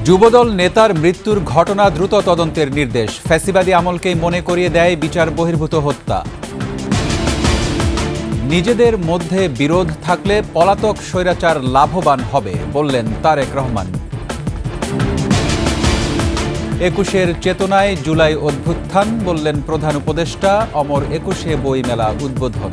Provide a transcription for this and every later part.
যুবদল নেতার মৃত্যুর ঘটনা দ্রুত তদন্তের নির্দেশ। ফ্যাসিবাদী আমলকেই মনে করিয়ে দেয় বিচার বহির্ভূত হত্যা। নিজেদের মধ্যে বিরোধ থাকলে পলাতক স্বৈরাচার লাভবান হবে বললেন তারেক রহমান। ২১-এর চেতনায় জুলাই অভ্যুত্থান বললেন প্রধান উপদেষ্টা। অমর ২১-এ বইমেলা উদ্বোধন।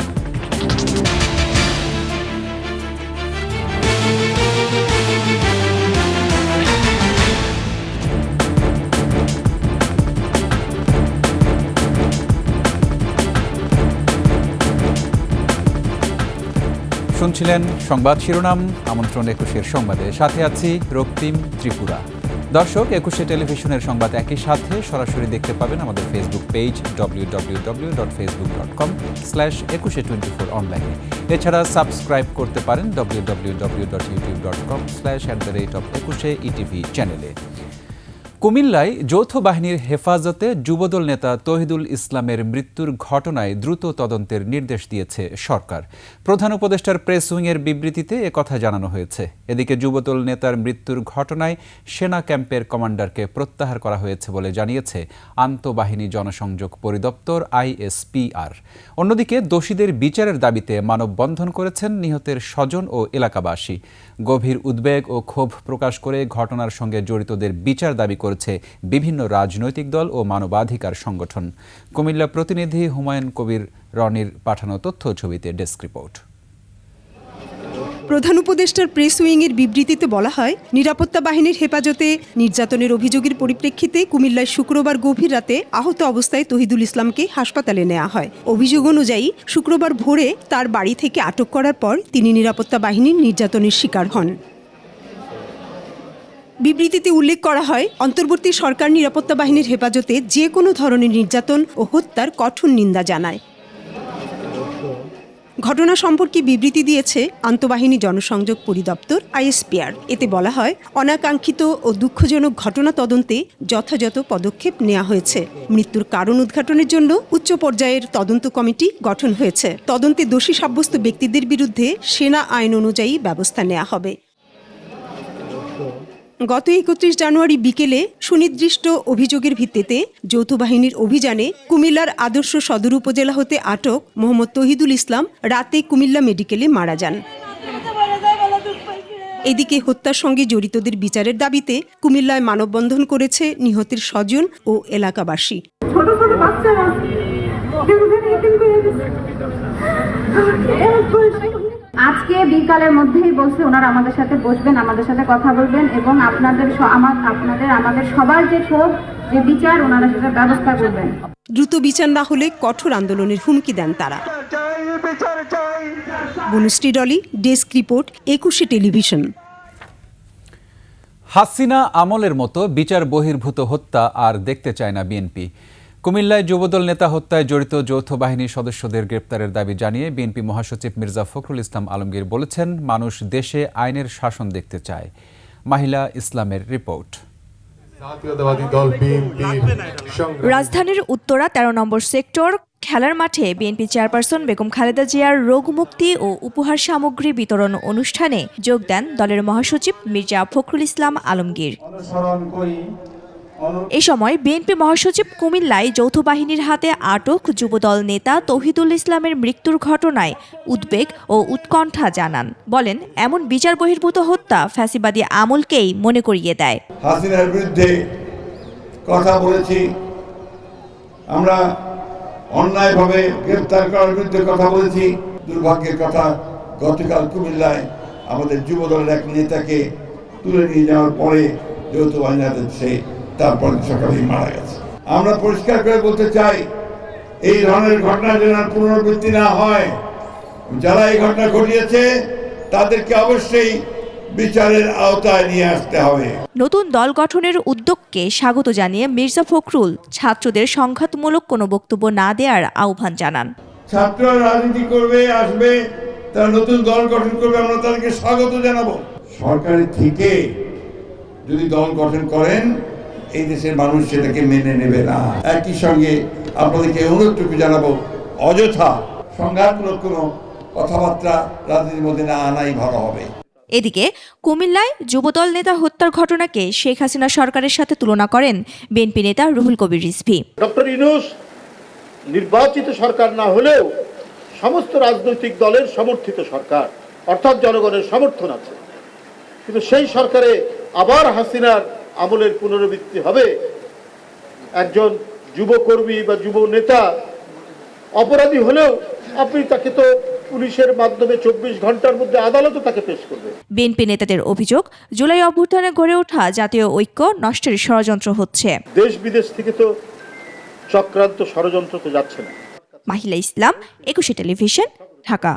শুনছিলেন সংবাদ শিরোনাম। আমন্ত্রণ ২১-এর সংবাদে, সাথে আছি রক্তিম ত্রিপুরা। দর্শক, ২১-এ টেলিভিশনের সংবাদ একই সাথে সরাসরি দেখতে পাবেন আমাদের ফেসবুক পেজ www.facebook.com/21e24 অনলাইনে। এছাড়া সাবস্ক্রাইব করতে পারেন www.youtube.com/@21eTV চ্যানেলে। কুমিল্লায় যৌথ বাহিনীর হেফাজতে যুবদল নেতা তৌহিদুল ইসলামের মৃত্যুর ঘটনায় দ্রুত তদন্তের নির্দেশ দিয়েছে সরকার। প্রধান উপদেষ্টার প্রেস উইংয়ের বিবৃতিতে একথা জানানো হয়েছে। এদিকে যুবদল নেতার মৃত্যুর ঘটনায় সেনা ক্যাম্পের কমান্ডারকে প্রত্যাহার করা হয়েছে বলে জানিয়েছে আন্তঃবাহিনী জনসংযোগ পরিদপ্তর ISPR। অন্যদিকে দোষীদের বিচারের দাবিতে মানববন্ধন করেছেন নিহতের স্বজন ও এলাকাবাসী। গভীর উদ্বেগ ও ক্ষোভ প্রকাশ করে ঘটনার সঙ্গে জড়িতদের বিচার দাবি করেছে বিভিন্ন রাজনৈতিক দল ও মানবাধিকার সংগঠন। কুমিল্লা প্রতিনিধি হুমায়ুন কবির রনির পাঠানো তথ্য ছবিতে ডেস্ক রিপোর্ট। প্রধান উপদেষ্টার প্রেস উইংয়ের বিবৃতিতে বলা হয়, নিরাপত্তা বাহিনীর হেফাজতে নির্যাতনের অভিযোগের পরিপ্রেক্ষিতে কুমিল্লায় শুক্রবার গভীর রাতে আহত অবস্থায় তৌহিদুল ইসলামকে হাসপাতালে নেওয়া হয়। অভিযোগ অনুযায়ী শুক্রবার ভোরে তার বাড়ি থেকে আটক করার পর তিনি নিরাপত্তা বাহিনীর নির্যাতনের শিকার হন। বিবৃতিতে উল্লেখ করা হয়, অন্তর্বর্তী সরকার নিরাপত্তা বাহিনীর হেফাজতে যে কোনো ধরনের নির্যাতন ও হত্যার কঠোর নিন্দা জানায়। ঘটনা সম্পর্কে বিবৃতি দিয়েছে আন্তঃবাহিনী জনসংযোগ পরিদপ্তর ISPR। এতে বলা হয়, অনাকাঙ্ক্ষিত ও দুঃখজনক ঘটনা তদন্তে যথাযথ পদক্ষেপ নেওয়া হয়েছে। মৃত্যুর কারণ উদ্ঘাটনের জন্য উচ্চ পর্যায়ের তদন্ত কমিটি গঠন হয়েছে। তদন্তে দোষী সাব্যস্ত ব্যক্তিদের বিরুদ্ধে সেনা আইন অনুযায়ী ব্যবস্থা নেওয়া হবে। গত ৩১ জানুয়ারি বিকেলে সুনির্দিষ্ট অভিযোগের ভিত্তিতে যৌথ বাহিনীর অভিযানে কুমিল্লার আদর্শ সদর উপজেলা হতে আটক মোহাম্মদ তৌহিদুল ইসলাম রাতে কুমিল্লা মেডিকেলে মারা যান। এদিকে হত্যার সঙ্গে জড়িতদের বিচারের দাবিতে কুমিল্লায় মানববন্ধন করেছে নিহতের স্বজন ও এলাকাবাসী। আজকে বিকালের মধ্যেই বলছে ওনারা আমাদের সাথে বসবেন, আমাদের সাথে কথা বলবেন এবং আমাদের সবার যে ক্ষোভ, যে বিচার, ওনারা সেটা ব্যবস্থা করবেন। দ্রুত বিচার না হলে কঠোর আন্দোলনের হুমকি দেন তারা। বনুশ্রী ডলি, ডেস্ক রিপোর্ট, ২১-এ টেলিভিশন। হাসিনা আমলের মতো বিচার বহির্ভূত হত্যা আর দেখতে চায় না বিএনপি। কুমিল্লায় যুবদল নেতা হত্যায় জড়িত যৌথ বাহিনীর সদস্যদের গ্রেপ্তারের দাবি জানিয়ে বিএনপি মহাসচিব মির্জা ফখরুল ইসলাম আলমগীর বলেছেন, মানুষ দেশে আইনের শাসন দেখতে চায়। মাহিলা ইসলামের রিপোর্ট। রাজধানীর উত্তরা ১৩ নম্বর সেক্টর খেলার মাঠে বিএনপি চেয়ারপারসন বেগম খালেদা জিয়ার রোগমুক্তি ও উপহার সামগ্রী বিতরণ অনুষ্ঠানে যোগ দেন দলের মহাসচিব মির্জা ফখরুল ইসলাম আলমগীর। এ সময় বিএনপি মহাসচিব কুমিল্লায় যৌথ বাহিনীর হাতে আটক যুবদল নেতা তৌহিদুল ইসলামের মৃত্যুর ঘটনায় উদ্বেগ ও উৎকণ্ঠা জানান। বলেন, এমন বিচার বহির্ভূত হত্যা ফ্যাসিবাদী আমলকেই মনে করিয়ে দেয়। হাসিনার বিরুদ্ধে কথা বলেছি আমরা, অন্যায়ভাবে গ্রেফতার করার বিরুদ্ধে কথা বলেছি। দুর্ভাগ্যের কথা, গতকাল কুমিল্লায় আমাদের যুবদলের এক নেতাকে তুলে নিয়ে যাওয়ার পরে যৌথ বাহিনী তারপর সকালেই মারা গেছে। আমরা পরিষ্কার করে বলতে চাই, এই ধরনের ঘটনা যেন পুনরাবৃত্তি না হয়। যারা এই ঘটনা ঘটিয়েছে তাদেরকে অবশ্যই বিচারের আওতায় নিয়ে আসতে হবে। নতুন দল গঠনের উদ্যোগকে স্বাগত জানিয়ে মির্জা ফখরুল ছাত্রদের সংঘাতমূলক কোনো বক্তব্য না দেওয়ার আহ্বান জানান। ছাত্ররা রাজনীতি করবে, আসবে, তারা নতুন দল গঠন করবে, আমরা তাদেরকে স্বাগত জানাবো। সরকারের থেকে যদি দল গঠন করেন, এই দেশের মানুষ সেটাকে মেনে নেবে না। একই সঙ্গে আপনাদেরকে অনুরোধটুকু জানাবো, অযথা সংঘাতমূলক কোনো কথাবার্তা রাজনীতির মধ্যে না আনাই ভালো হবে। এদিকে কুমিল্লায় যুবদল নেতা হত্যার ঘটনাকে শেখ হাসিনা সরকারের সাথে তুলনা করেন বিএনপি নেতা রুহুল কবির রিজভী। ডক্টর ইউনূস নির্বাচিত সরকার না হলেও সমস্ত রাজনৈতিক দলের সমর্থিত সরকার, অর্থাৎ জনগণের সমর্থন আছে, কিন্তু সেই সরকারে আবার হাসিনার আমলের পুনরাবৃত্তি হবে। একজন যুবকর্মী বা যুব নেতা অপরাধী হলেও আপনি তাকে তো পুলিশের মাধ্যমে 24 ঘন্টার মধ্যে আদালতে তাকে পেশ করবে। বিএনপি নেতাদের অভিযোগ, জুলাই অভ্যুত্থানে গড়ে ওঠা জাতীয় ঐক্য নষ্টের ষড়যন্ত্র হচ্ছে। দেশ বিদেশ থেকে তো চক্রান্ত ষড়যন্ত্র তো যাচ্ছে না। মাহিলা ইসলাম, 21 টেলিভিশন, ঢাকা।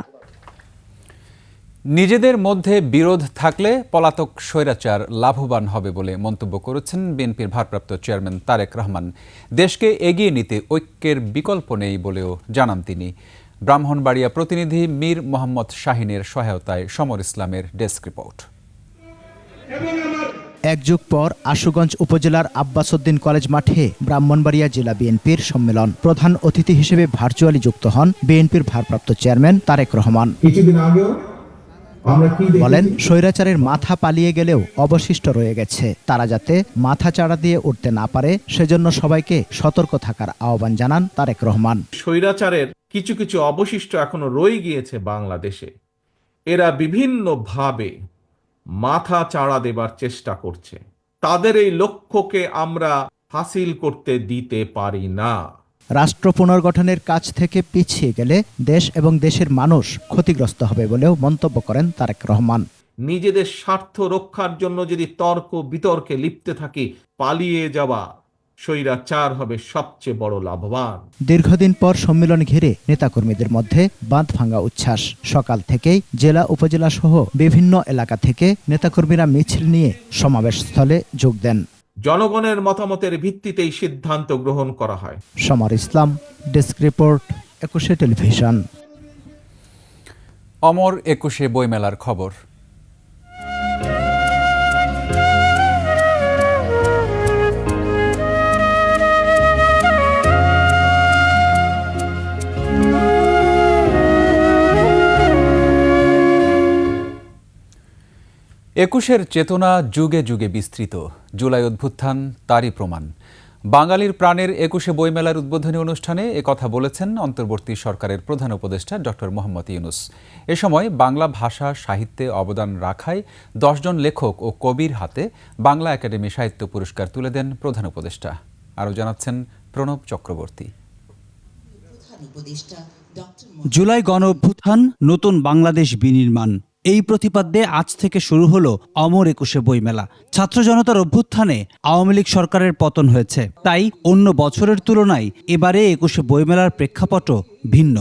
নিজেদের মধ্যে বিরোধ থাকলে পলাতক স্বৈরাচার লাভবান হবে বলে মন্তব্য করেছেন বিএনপির ভারপ্রাপ্ত চেয়ারম্যান তারেক রহমান। দেশকে এগিয়ে নিতে ঐক্যের বিকল্প নেই বলেও জানান তিনি। ব্রাহ্মণবাড়িয়া প্রতিনিধি মীর মোহাম্মদ শাহিনের সহায়তায় সমর ইসলামের ডেস্ক রিপোর্ট। এক যুগ পর আশুগঞ্জ উপজেলার আব্বাসউদ্দিন কলেজ মাঠে ব্রাহ্মণবাড়িয়া জেলা বিএনপির সম্মেলন। প্রধান অতিথি হিসেবে ভার্চুয়ালি যুক্ত হন বিএনপির ভারপ্রাপ্ত চেয়ারম্যান তারেক রহমান। বলেন, স্বৈরাচারের মাথা পালিয়ে গেলেও অবশিষ্ট রয়ে গেছে, তারা যাতে মাথা চাড়া দিয়ে উঠতে না পারে সেজন্য সবাইকে সতর্ক থাকার আহ্বান জানান তারেক রহমান। স্বৈরাচারের কিছু কিছু অবশিষ্ট এখনো রয়ে গিয়েছে বাংলাদেশে। এরা বিভিন্নভাবে মাথা চাড়া দেবার চেষ্টা করছে। তাদের এই লক্ষ্যকে আমরা হাসিল করতে দিতে পারি না। রাষ্ট্র পুনর্গঠনের কাজ থেকে পিছিয়ে গেলে দেশ এবং দেশের মানুষ ক্ষতিগ্রস্ত হবে বলেও মন্তব্য করেন তারেক রহমান। নিজেদের স্বার্থ রক্ষার জন্য যদি তর্ক বিতর্কে লিপ্তে থাকি, পালিয়ে যাওয়া স্বৈরাচার হবে সবচেয়ে বড় লাভবান। দীর্ঘদিন পর সম্মেলন ঘিরে নেতাকর্মীদের মধ্যে বাঁধ ভাঙা উচ্ছ্বাস। সকাল থেকেই জেলা উপজেলা সহ বিভিন্ন এলাকা থেকে নেতাকর্মীরা মিছিল নিয়ে সমাবেশস্থলে যোগ দেন। জনগণের মতামতের ভিত্তিতেই সিদ্ধান্ত গ্রহণ করা হয়। সমর ইসলাম, ডেস্ক রিপোর্ট, 21 টেলিভিশন। অমর 21 বইমেলার খবর। একুশের চেতনা যুগে যুগে বিস্তৃত, জুলাই অভ্যুত্থান তারই প্রমাণ। বাঙালির প্রাণের 21 বইমেলার উদ্বোধনী অনুষ্ঠানে একথা বলেছেন অন্তর্বর্তী সরকারের প্রধান উপদেষ্টা ডক্টর মোহাম্মদ ইউনূস। এ সময় বাংলা ভাষা সাহিত্যে অবদান রাখায় 10 জন লেখক ও কবির হাতে বাংলা একাডেমি সাহিত্য পুরস্কার তুলে দেন প্রধান উপদেষ্টা। আরও জানাচ্ছেন প্রণব চক্রবর্তী। জুলাই গণ অভ্যুত্থান, নতুন বাংলাদেশ বিনির্মাণ, এই প্রতিপাদ্যে আজ থেকে শুরু হলো অমর 21 বইমেলা। ছাত্র জনতার অভ্যুত্থানে আওয়ামী লীগ সরকারের পতন হয়েছে, তাই অন্য বছরের তুলনায় এবারে 21 বইমেলার প্রেক্ষাপটও ভিন্ন।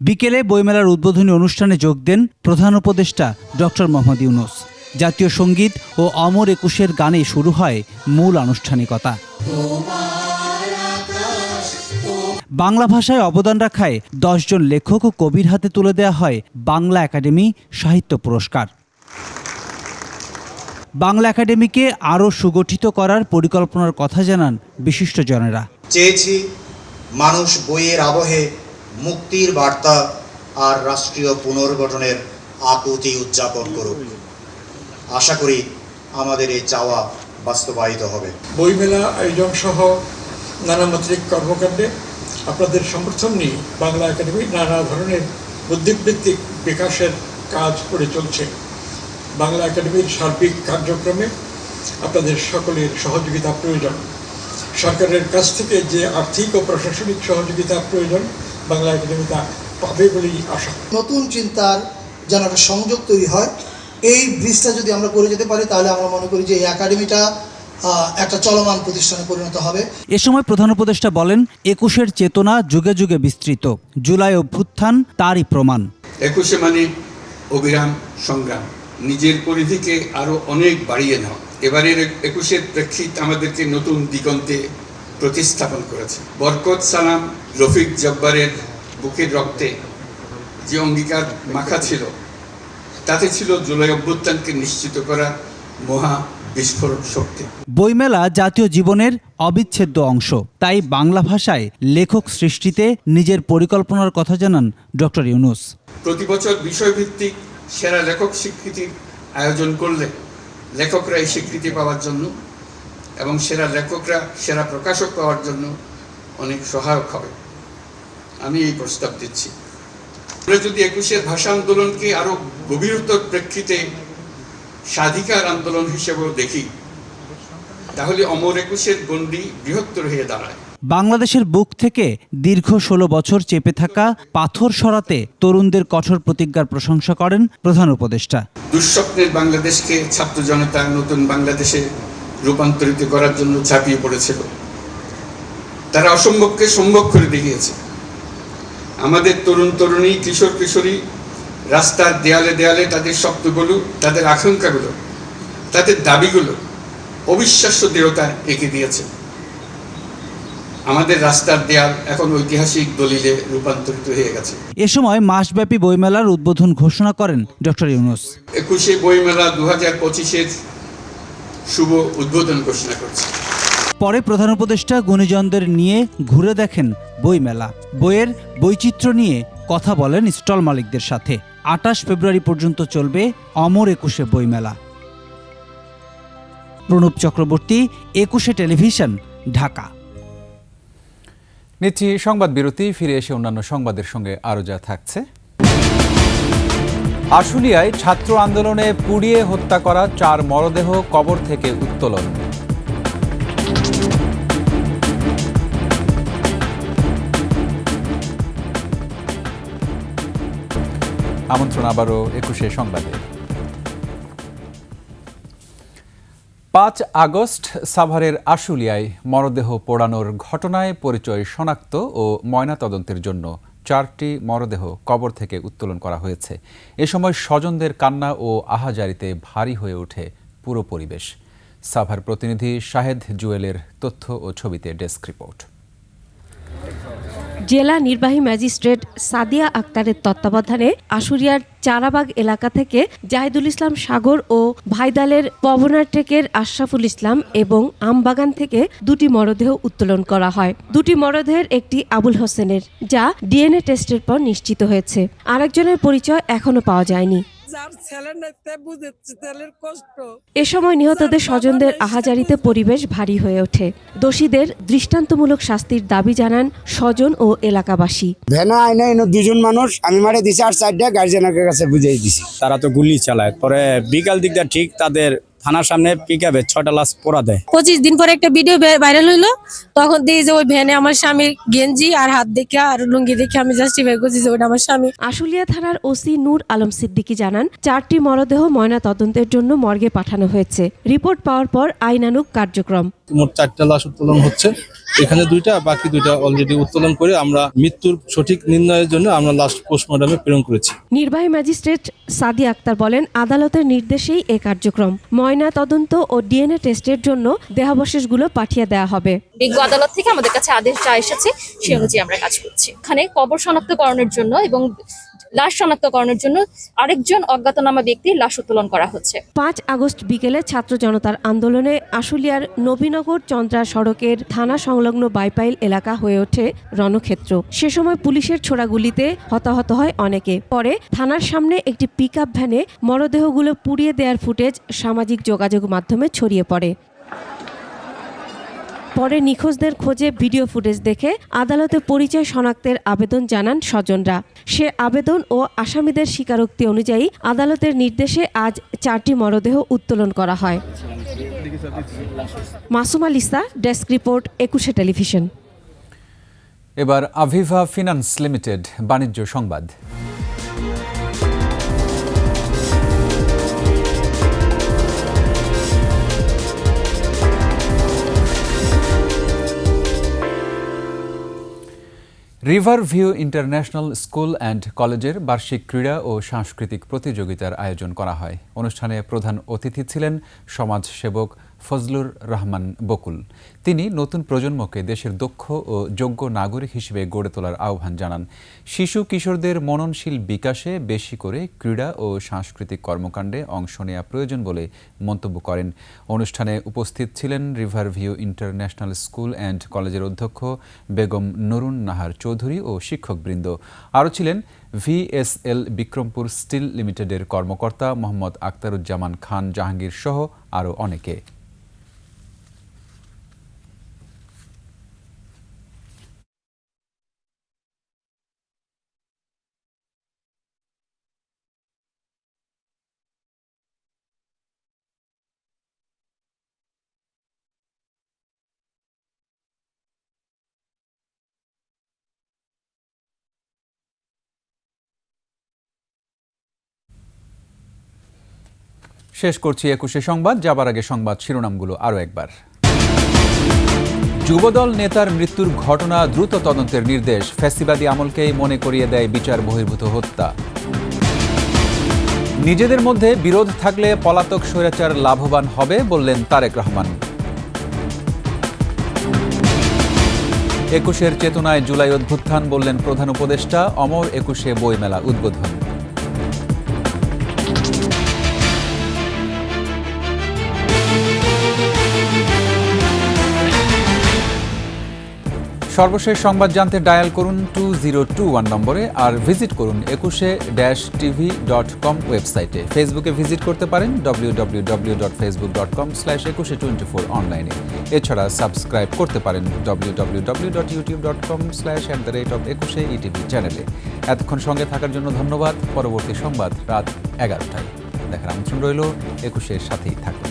বিকেলে বইমেলার উদ্বোধনী অনুষ্ঠানে যোগ দেন প্রধান উপদেষ্টা ডক্টর মোহাম্মদ ইউনূস। জাতীয় সঙ্গীত ও অমর 21 গানে শুরু হয় মূল আনুষ্ঠানিকতা। বাংলা ভাষায় অবদান রাখায় 10 জন লেখক ও কবির হাতে তুলে দেওয়া হয় বাংলা একাডেমি সাহিত্য পুরস্কার। বাংলা একাডেমিকে আরও সুগঠিত করার পরিকল্পনার কথা জানান বিশিষ্টজনেরা। চেয়েছি মানুষ বইয়ের আবহে মুক্তির বার্তা আর রাষ্ট্রীয় পুনর্গঠনের আকুতি উদযাপন করুক। আশা করি আমাদের এই চাওয়া বাস্তবায়িত হবে। বইমেলা আয়োজন সহ নানা মাত্রিক কর্মকাণ্ডে আপনাদের সমর্থন নিয়ে বাংলা একাডেমি নানা ধরনের বুদ্ধিবৃত্তিক বিকাশের কাজ করে চলছে। বাংলা একাডেমির সার্বিক কার্যক্রমে আপনাদের সকলের সহযোগিতা প্রয়োজন। সরকারের কাছ থেকে যে আর্থিক ও প্রশাসনিক সহযোগিতা প্রয়োজন, বাংলা একাডেমি তা পাবে বলেই আশা। নতুন চিন্তার যেন একটা সংযোগ তৈরি হয়, এই ব্রিজটা যদি আমরা করে যেতে পারি তাহলে আমরা মনে করি যে এই একাডেমিটা একটা চলমান প্রতিষ্ঠানে পরিণত হবে। এ সময় প্রধান উপদেষ্টা বলেন, 21 চেতনা যুগে যুগে বিস্তৃত, জুলাই অভ্যুত্থান তারই প্রমাণ। 21 মানে অবিরাম সংগ্রাম, নিজের পরিধিকে আরো অনেক বাড়িয়ে নাও। এবারের 21 প্রেক্ষিত আমাদেরকে নতুন দিগন্তে প্রতিস্থাপন করেছে। বরকত সালাম, রফিক জব্বারের বুকের রক্তে যে অঙ্গীকার মাখা ছিল, তাতে ছিল জুলাই অভ্যুত্থানকে নিশ্চিত করা মহা বিস্ফোরক শক্তি। বইমেলা জাতীয় জীবনের অবিচ্ছেদ্য অংশ, তাই বাংলা ভাষায় লেখক সৃষ্টিতে নিজের পরিকল্পনার কথা জানান ডক্টর ইউনূস। প্রতি বছর বিষয়ভিত্তিক সেরা লেখক স্বীকৃতির আয়োজন করলে লেখকরা এই স্বীকৃতি পাওয়ার জন্য এবং সেরা লেখকরা সেরা প্রকাশক পাওয়ার জন্য অনেক সহায়ক হবে। আমি এই প্রস্তাব দিচ্ছি। আমরা যদি ২১-এর ভাষা আন্দোলনকে আরো গভীরতর প্রেক্ষিতে স্বাধিকার আন্দোলন হিসেবেও দেখি, তাহলে অমর ২১-এর গণ্ডি বৃহত্তর হয়ে দাঁড়ায়। বাংলাদেশের বুক থেকে দীর্ঘ ১৬ বছর চেপে থাকা পাথর সরাতে তরুণদের কঠোর প্রতিজ্ঞার প্রশংসা করেন প্রধান উপদেষ্টা। দুঃস্বপ্নের বাংলাদেশকে ছাত্র জনতা নতুন বাংলাদেশে রূপান্তরিত করার জন্য ঝাঁপিয়ে পড়েছিল। তারা অসম্ভবকে সম্ভব করে দেখিয়েছে। আমাদের তরুণ তরুণী, কিশোর কিশোরী রাস্তার দেয়ালে দেয়ালে তাদের শব্দগুলো, তাদের আকাঙ্ক্ষাগুলো, তাদের দাবিগুলো অবিশ্বাস্য দৃঢ়তা এঁকে দিয়েছে। আমাদের রাস্তার দেয়াল এখন ঐতিহাসিক দলিলে রূপান্তরিত হয়ে গেছে। এ সময় মাসব্যাপী বইমেলার উদ্বোধন ঘোষণা করেন ডক্টর ইউনূস। ২১শে বইমেলা ২০২৫-এর শুভ উদ্বোধন ঘোষণা করছে। পরে প্রধান উপদেষ্টা গুণীজনদের নিয়ে ঘুরে দেখেন বইমেলা। বইয়ের বৈচিত্র্য নিয়ে কথা বলেন স্টল মালিকদের সাথে। ২৮ ফেব্রুয়ারি পর্যন্ত চলবে অমর ২১শে বইমেলা। প্রণব চক্রবর্তী, ২১শে টেলিভিশন, ঢাকা। নিচ্ছি সংবাদ বিরতি, ফিরে এসে অন্যান্য সংবাদের সঙ্গে আরও যা থাকছে। আশুলিয়ায় ছাত্র আন্দোলনে পুড়িয়ে হত্যা করা ৪ মরদেহ কবর থেকে উত্তোলন। আমন্ত্রণ আবারও ২১শে সংবাদে। ৫ আগস্ট সাভারের আশুলিয়ায় মরদেহ পোড়ানোর ঘটনায় পরিচয় শনাক্ত ও ময়নাতদন্তের জন্য ৪টি মরদেহ কবর থেকে উত্তোলন করা হয়েছে। এ সময় স্বজনদের কান্না ও আহাজারিতে ভারী হয়ে ওঠে পুরো পরিবেশ। সাভার প্রতিনিধি শাহেদ জুয়েলের তথ্য ও ছবিতে ডেস্ক রিপোর্ট। জেলা নির্বাহী ম্যাজিস্ট্রেট সাদিয়া আক্তারের তত্ত্বাবধানে আশুলিয়ার চারাবাগ এলাকা থেকে জাহিদুল ইসলাম সাগর ও ভাইদালের পবনারটেকের আশরাফুল ইসলাম এবং আমবাগান থেকে ২টি মরদেহ উত্তোলন করা হয়। ২টি মরদেহের একটি আবুল হোসেনের, যা ডিএনএ টেস্টের পর নিশ্চিত হয়েছে। আরেকজনের পরিচয় এখনো পাওয়া যায়নি। এ সময় নিহতদের স্বজনদের আহাজারিতে পরিবেশ ভারী হয়ে ওঠে। দোষীদের দৃষ্টান্তমূলক শাস্তির দাবি জানান স্বজন ও এলাকাবাসী। ভ্যানে আইনে দুজন মানুষ আমি মারে দিছি আর 4টা গার্জিয়ানের কাছে বুঝিয়ে দিছি। তারা তো গুলি চালায়, পরে বিকাল দিকটা ঠিক তাদের থানার সামনে পিকআপে 6টা লাশ পোড়া দেয়। 25 দিন পরে একটা ভিডিও ভাইরাল হইলো, তখন দেখি যে ওই ভ্যানে আমার স্বামীর গেঞ্জি আর হাত দেখে আর লুঙ্গি দেখে আমি জাস্টিফাই করছি যে ওটা আমার স্বামী। আশুলিয়া থানার ওসি নূর আলম সিদ্দিকী জানান 4টি মরদেহ ময়না তদন্তের জন্য মর্গে পাঠানো হয়েছে। রিপোর্ট পাওয়ার পর আইনানুগ কার্যক্রম। মোট 4টা লাশ উত্তোলন হচ্ছে, এখানে 2টা, বাকি 2টা অলরেডি উত্তোলন করে আমরা মৃত্যুর সঠিক নির্ণয়ের জন্য আমরা লাস্ট পোস্টমর্টমে প্রেরণ করেছি। নির্বাহী ম্যাজিস্ট্রেট সাদিয়া আক্তার বলেন, আদালতের নির্দেশেই এ কার্যক্রম। ময়না তদন্ত ও ডিএনএ টেস্টের জন্য দেহাবশেষগুলো পাঠিয়ে দেওয়া হবে। বিজ্ঞ আদালত থেকে আমাদের কাছে আদেশ যা এসেছে সে অনুযায়ী আমরা কাজ করছি। এখানে কবর শনাক্তকরণের জন্য এবং লাশ শনাক্তকরণের জন্য আরেকজন অজ্ঞাতনামা ব্যক্তির লাশ উত্তোলন করা হচ্ছে। ৫ আগস্ট বিকেলে ছাত্র জনতার আন্দোলনে আশুলিয়ার নবীনগর চন্দ্রা সড়কের থানা সংলগ্ন বাইপাইল এলাকা হয়ে ওঠে রণক্ষেত্র। সে সময় পুলিশের ছোড়া গুলিতে হতাহত হয় অনেকে। পরে থানার সামনে একটি পিকআপ ভ্যানে মরদেহগুলো পুড়িয়ে দেওয়ার ফুটেজ সামাজিক যোগাযোগ মাধ্যমে ছড়িয়ে পড়ে। পরে নিখোঁজদের খোঁজে ভিডিও ফুটেজ দেখে আদালতে পরিচয় শনাক্তের আবেদন জানান স্বজনরা। সে আবেদন ও আসামিদের স্বীকারোক্তি অনুযায়ী আদালতের নির্দেশে আজ 4টি মরদেহ উত্তোলন করা হয়। মাসুমা লিসা, ডেস্ক রিপোর্ট, ২১শে টেলিভিশন। এবার আভিভা ফিনান্স লিমিটেড বাণিজ্য সংবাদ। River view international school and কলেজের বার্ষিক ক্রীড়া ও সাংস্কৃতিক প্রতিযোগিতার আয়োজন করা হয়। অনুষ্ঠানে প্রধান অতিথি ছিলেন সমাজসেবক ফজলুর রহমান বকুল। তিনি নতুন প্রজন্মকে দেশের দক্ষ ও যোগ্য নাগরিক হিসেবে গড়ে তোলার আহ্বান জানান। শিশু কিশোরদের মননশীল বিকাশে বেশি করে ক্রীড়া ও সাংস্কৃতিক কর্মকাণ্ডে অংশ নেওয়া প্রয়োজন বলে মন্তব্য করেন। অনুষ্ঠানে উপস্থিত ছিলেন river view international school and কলেজের অধ্যক্ষ বেগম নুরুন নাহার চৌধুরী ও শিক্ষকবৃন্দ। আরও ছিলেন VSL বিক্রমপুর স্টিল লিমিটেডের কর্মকর্তা মোহাম্মদ আখতারুজ্জামান খান জাহাঙ্গীর সহ আরও অনেকে। শেষ করছি ২১শে সংবাদ। যাবার আগে সংবাদ শিরোনামগুলো আরও একবার। যুবদল নেতার মৃত্যুর ঘটনা দ্রুত তদন্তের নির্দেশ, ফ্যাসিবাদী আমলকেই মনে করিয়ে দেয় বিচার বহির্ভূত হত্যা। নিজেদের মধ্যে বিরোধ থাকলে পলাতক স্বৈরাচার লাভবান হবে বললেন তারেক রহমান। ২১-এর চেতনায় জুলাই অভ্যুত্থান বললেন প্রধান উপদেষ্টা, অমর ২১-এ বইমেলা উদ্বোধন। সর্বশেষ সংবাদ জানতে ডায়াল করুন 2021 নম্বরে আর ভিজিট করুন 21-tv.com ওয়েবসাইটে। ফেসবুকে ভিজিট করতে পারেন www.facebook.com/2124 অনলাইনে। এছাড়া সাবস্ক্রাইব করতে পারেন www.youtube.com/@21etv চ্যানেলে। এতক্ষণ সঙ্গে থাকার জন্য ধন্যবাদ। পরবর্তী সংবাদ রাত 11টায় দেখার আমন্ত্রণ রইল। ২১-এর সাথেই থাকুন।